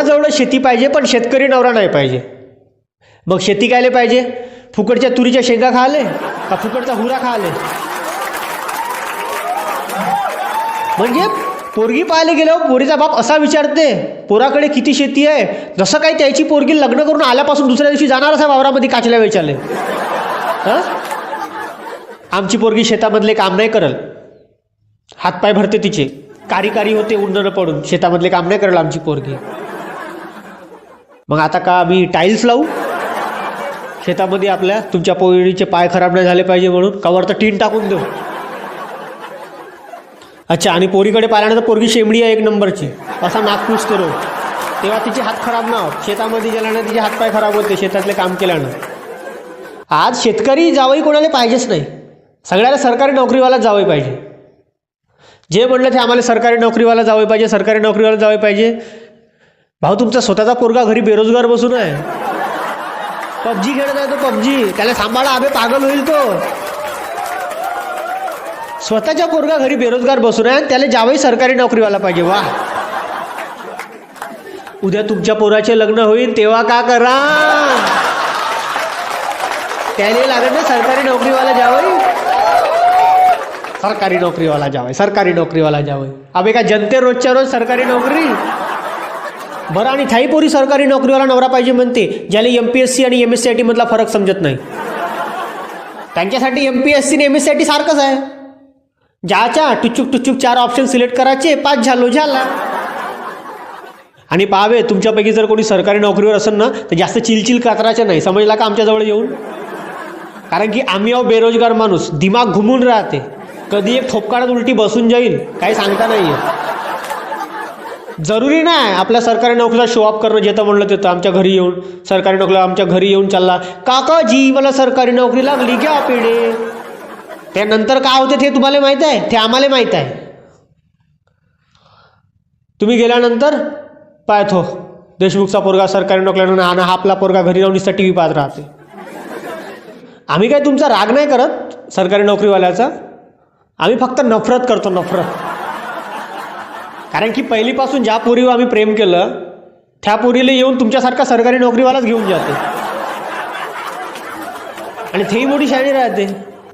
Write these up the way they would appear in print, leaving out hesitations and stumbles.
पोराजवळ शेती पाहिजे पण शेतकरी नवरा नाही पाहिजे. मग शेती कायले पाहिजे? फुकटच्या तुरीच्या शेंगा खाले का फुकटचा हुरा खाले? म्हणजे पोरगी पाहायला गेल्यावर पोरीचा बाप असा विचारते पोराकडे किती शेती आहे, जसं काही त्याची पोरगी लग्न करून आल्यापासून दुसऱ्या दिवशी जाणारच आहे वावरामध्ये काचल्या वेचाले. आमची पोरगी शेतामधले काम नाही करल, हातपाय भरते तिचे, कारी होते उन्हानं पडून, शेतामधले काम नाही करल आमची पोरगी. मग आता का आम्ही टाईल्स लावू शेतामध्ये आपल्या? तुमच्या पोरीचे पाय खराब नाही झाले पाहिजे म्हणून कवर तर टीन टाकून देऊ. अच्छा, आणि पोरीकडे पाहिल्यानंतर पोरगी शेमडी आहे एक नंबरची, असा नागपूस करू, तेव्हा तिचे हात खराब ना होत. शेतामध्ये गेल्यानं तिचे हातपाय खराब होते शेतातले काम केल्यानं. आज शेतकरी जावई कोणाला पाहिजेच नाही, सगळ्याला सरकारी नोकरीवाला जावई पाहिजे. जे म्हणलं ते आम्हाला सरकारी नोकरीवाला जावई पाहिजे, सरकारी नोकरीवाला जावई पाहिजे. भाऊ तुमचा स्वतःचा पोरगा घरी बेरोजगार बसून आहे, पबजी खेळत आहे तो, पबजी, त्याला सांभाळा आबे, पागल होईल तो. स्वतःच्या पोरगा घरी बेरोजगार बसून आहे, त्याला जावई सरकारी नोकरीवाला पाहिजे. वा, उद्या तुमच्या पोराचे लग्न होईल तेव्हा का करा, त्याला लागत ना सरकारी नोकरीवाला जावई, सरकारी नोकरीवाला जावई, सरकारी नोकरीवाला जावई. अबे का जनते रोजच्या रोज सरकारी नोकरी बरं. आणि थाई पोरी सरकारी नोकरीवाला नवरा पाहिजे म्हणते, ज्याला MPSC आणि MSCIT मधला फरक समजत नाही. त्यांच्यासाठी MPSC आणि MSCIT सारखंच आहे. ज्याच्या टुचूक 4 ऑप्शन सिलेक्ट करायचे, 5 झाला. आणि पाहावे तुमच्यापैकी जर कोणी सरकारी नोकरीवर असेल ना तर जास्त चिलचिल करायचं नाही, समजला का आमच्याजवळ येऊन. कारण की आम्ही आहो बेरोजगार माणूस, दिमाग घुमून राहते, कधी एक ठोपकारात उलटी बसून जाईल काही सांगता नाही येत. जरुरी नाही आपल्या सरकारी नोकरीला शो ऑफ करणं, जेतं म्हणलं तेतं आमच्या घरी येऊन, सरकारी नोकरीला आमच्या घरी येऊन चालला, काकाजी मला सरकारी नोकरी लागली घ्या पेढे. त्यानंतर काय होते ते तुम्हाला माहीत आहे, ते आम्हाला माहीत आहे. तुम्ही गेल्यानंतर पाहतो देशमुखचा पोरगा सरकारी नोकरीला आणि आपला पोरगा घरी राहून नुसता TV पाहत राहते. आम्ही काय तुमचा राग नाही करत सरकारी नोकरीवाल्याचा, आम्ही फक्त नफरत करतो, नफरत. कारण की पहिलीपासून ज्या पोरीवर आम्ही प्रेम केलं त्या पोरीला येऊन तुमच्यासारखा सरकारी नोकरीवालाच घेऊन जाते. आणि तेही मोठी शाळी राहते,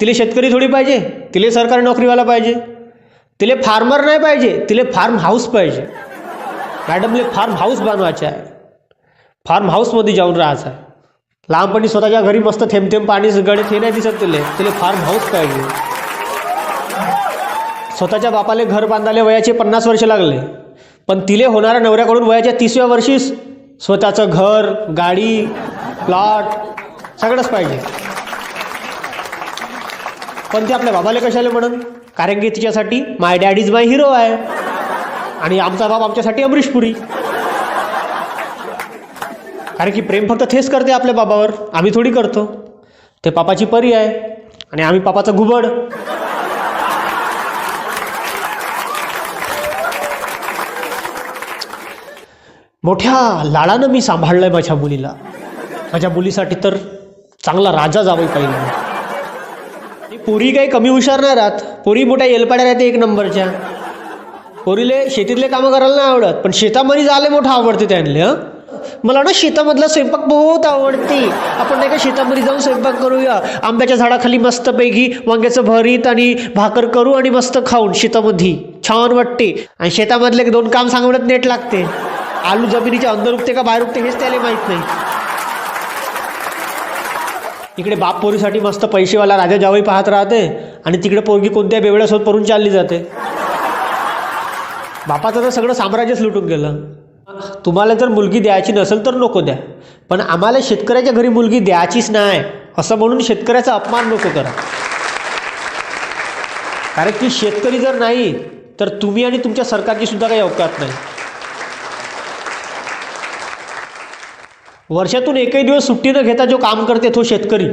तिले शेतकरी थोडी पाहिजे, तिले सरकारी नोकरीवाला पाहिजे, तिले फार्मर नाही पाहिजे, तिले फार्म हाऊस पाहिजे. मॅडमले फार्म हाऊस बनवायचे आहे, फार्म हाऊसमध्ये जाऊन राहायचं आहे. लहानपणी स्वतःच्या घरी मस्त थेंब पाणी गडे ते नाही दिसत, तिले फार्म हाऊस पाहिजे. स्वतःच्या बापाले घर बांधायला वयाचे 50 वर्ष लागले, पण तिले होणाऱ्या नवऱ्याकडून वयाच्या 30व्या वर्षी स्वतःचं घर, गाडी, प्लॉट सगळंच पाहिजे. पण ते आपल्या बाबाला कशाला म्हणून? कारण की तिच्यासाठी माय डॅड इज माय हिरो आहे आणि आमचा बाप आमच्यासाठी अमरीश पुरी. कारण की प्रेम फक्त तेच करते आपल्या बाबावर, आम्ही थोडी करतो. ते पापाची परी आहे आणि आम्ही पापाचं घुबड. मोठ्या लाडानं मी सांभाळलंय माझ्या मुलीला. माझ्या मुलीसाठी तर चांगला राजा जावई पाहिजे. पोरी काही कमी हुशार नाही राहत, पोरी मोठ्या एलपाड्या राहते एक नंबरच्या. पोरीले शेतीतले कामं करायला नाही आवडत, पण शेतामध्ये जायला मोठं आवडते त्यांना. मला ना शेतामधला स्वयंपाक बहुत आवडते, आपण नाही का शेतामध्ये जाऊन स्वयंपाक करूया, आंब्याच्या झाडाखाली मस्तपैकी वांग्याचं भरीत आणि भाकर करू आणि मस्त खाऊन शेतामध्ये छान वाटते. आणि शेतामधले 2 काम सांगण्यात नेट लागते, आलू जमिनीच्या अंदर उगते का बाहेर उगते हेच त्याला माहीत नाही. इकडे बाप पोरीसाठी मस्त पैसेवाला राजा जावई पाहत राहते आणि तिकडे पोरगी कोणत्या बेवड्यासोबत परून चालली जाते. बापाचं तर सगळं साम्राज्यच लुटून गेलं. तुम्हाला जर मुलगी द्यायची नसेल तर नको द्या, पण आम्हाला शेतकऱ्याच्या घरी मुलगी द्यायचीच नाही असं म्हणून शेतकऱ्याचा अपमान नको करा. कारण की शेतकरी जर नाही तर तुम्ही आणि तुमच्या सरकारची सुद्धा काही अवकात नाही. वर्षातून एकही दिवस सुट्टी न घेता जो काम करते तो शेतकरी.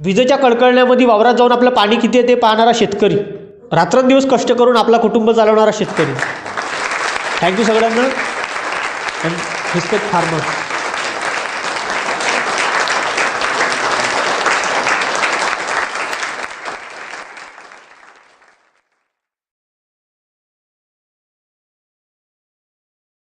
विजेच्या कडकळण्यामध्ये वावरात जाऊन आपलं पाणी किती आहे ते पाहणारा शेतकरी. रात्रंदिवस कष्ट करून आपला कुटुंब चालवणारा शेतकरी. थँक्यू सगळ्यांना. and respect farmers.